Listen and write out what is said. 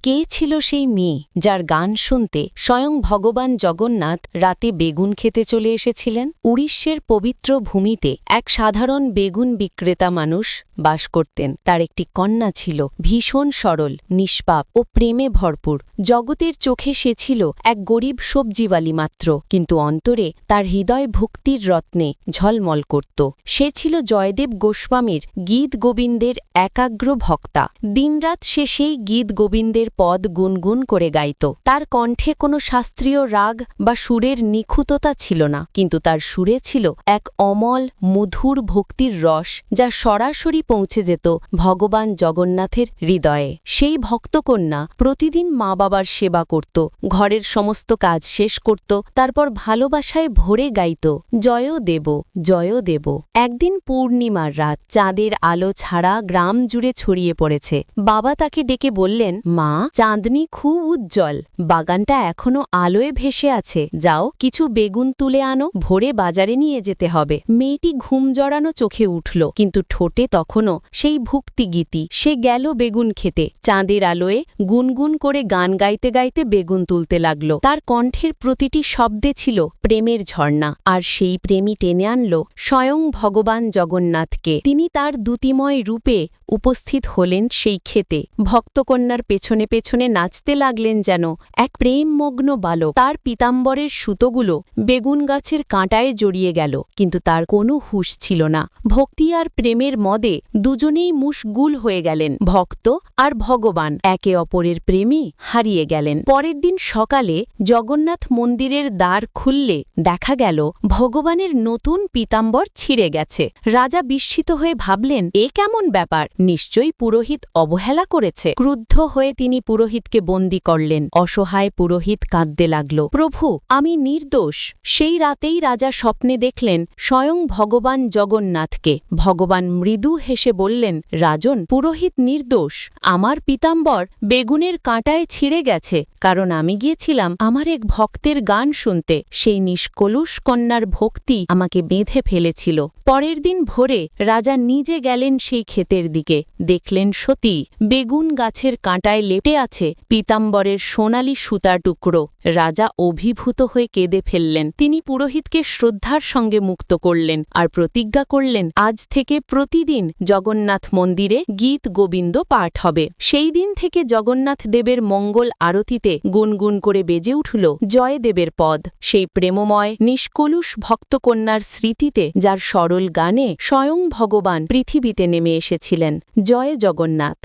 কে ছিল সেই মেয়ে যার গান শুনতে স্বয়ং ভগবান জগন্নাথ রাতে বেগুন খেতে চলে এসেছিলেন? উড়িষ্যের পবিত্র ভূমিতে এক সাধারণ বেগুন বিক্রেতা মানুষ বাস করতেন। তার একটি কন্যা ছিল, ভীষণ সরল, নিষ্পাপ ও প্রেমে ভরপুর। জগতের চোখে সে ছিল এক গরিব সবজিওয়ালি মাত্র, কিন্তু অন্তরে তার হৃদয় ভক্তির রত্নে ঝলমল করত। সে ছিল জয়দেব গোস্বামীর গীত গোবিন্দের একাগ্র ভক্তা। দিনরাত সে সেই গীত গোবিন্দের পদ গুনগুন করে গাইত। তার কণ্ঠে কোনো শাস্ত্রীয় রাগ বা সুরের নিখুঁততা ছিল না, কিন্তু তার সুরে ছিল এক অমল মধুর ভক্তির রস, যা সরাসরি পৌঁছে যেত ভগবান জগন্নাথের হৃদয়ে। সেই ভক্তকন্যা প্রতিদিন মা বাবার সেবা করত, ঘরের সমস্ত কাজ শেষ করত, তারপর ভালোবাসায় ভরে গাইত, জয় দেব, জয় দেব। একদিন পূর্ণিমার রাত, চাঁদের আলো ছাড়া গ্রাম জুড়ে ছড়িয়ে পড়েছে। বাবা তাকে ডেকে বললেন, মা, চাঁদনি খুব উজ্জ্বল, বাগানটা এখনো আলোয় ভেসে আছে, যাও কিছু বেগুন তুলে আনো, ভোরে বাজারে নিয়ে যেতে হবে। মেয়েটি ঘুম জড়ানো চোখে উঠল, কিন্তু ঠোঁটে তখনও সেই ভক্তিগীতি। সে গেল বেগুন খেতে, চাঁদের আলোয় গুনগুন করে গান গাইতে গাইতে বেগুন তুলতে লাগল। তার কণ্ঠের প্রতিটি শব্দে ছিল প্রেমের ঝর্ণা, আর সেই প্রেমই টেনে আনল স্বয়ং ভগবান জগন্নাথকে। তিনি তার দ্যুতিময় রূপে উপস্থিত হলেন সেই ক্ষেতে। ভক্তকন্যার পেছনে পেছনে নাচতে লাগলেন যেন এক প্রেমমগ্ন বালক। তার পীতাম্বরের সুতোগুলো বেগুন গাছের কাঁটায় জড়িয়ে গেল, কিন্তু তার কোনো হুঁশ ছিল না। ভক্তি আর প্রেমের মদে দুজনেই মুশগুল হয়ে গেলেন। ভক্ত আর ভগবান একে অপরের প্রেমে হারিয়ে গেলেন। পরের দিন সকালে জগন্নাথ মন্দিরের দ্বার খুললে দেখা গেল ভগবানের নতুন পীতাম্বর ছিঁড়ে গেছে। রাজা বিস্মিত হয়ে ভাবলেন, এ কেমন ব্যাপার? নিশ্চয়ই পুরোহিত অবহেলা করেছে। ক্রুদ্ধ হয়ে তিনি পুরোহিতকে বন্দী করলেন। অসহায় পুরোহিত কাঁদতে লাগল, প্রভু, আমি নির্দোষ। সেই রাতেই রাজা স্বপ্নে দেখলেন স্বয়ং ভগবান জগন্নাথকে। ভগবান মৃদু হেসে বললেন, রাজন, পুরোহিত নির্দোষ। আমার পীতাম্বর বেগুনের কাঁটায় ছিঁড়ে গেছে, কারণ আমি গিয়েছিলাম আমার এক ভক্তের গান শুনতে। সেই নিষ্কলুষ কন্যার ভক্তি আমাকে বেঁধে ফেলেছিল। পরের দিন ভোরে রাজা নিজে গেলেন সেই ক্ষেতের দিকে। দেখলেন সতী বেগুন গাছের কাঁটায় লেপটে আছে পীতাম্বরের সোনালি সুতার টুকরো। রাজা অভিভূত হয়ে কেঁদে ফেললেন। তিনি পুরোহিতকে শ্রদ্ধার সঙ্গে মুক্ত করলেন আর প্রতিজ্ঞা করলেন, আজ থেকে প্রতিদিন জগন্নাথ মন্দিরে গীত গোবিন্দ পাঠ হবে। সেই দিন থেকে জগন্নাথ দেবের মঙ্গল আরতিতে গুনগুন করে বেজে উঠল জয়দেবের পদ। সেই প্রেমময় নিষ্কলুষ ভক্তকন্যার স্মৃতিতে, যার সরল গানে স্বয়ং ভগবান পৃথিবীতে নেমে এসেছিলেন। জয় জগন্নাথ।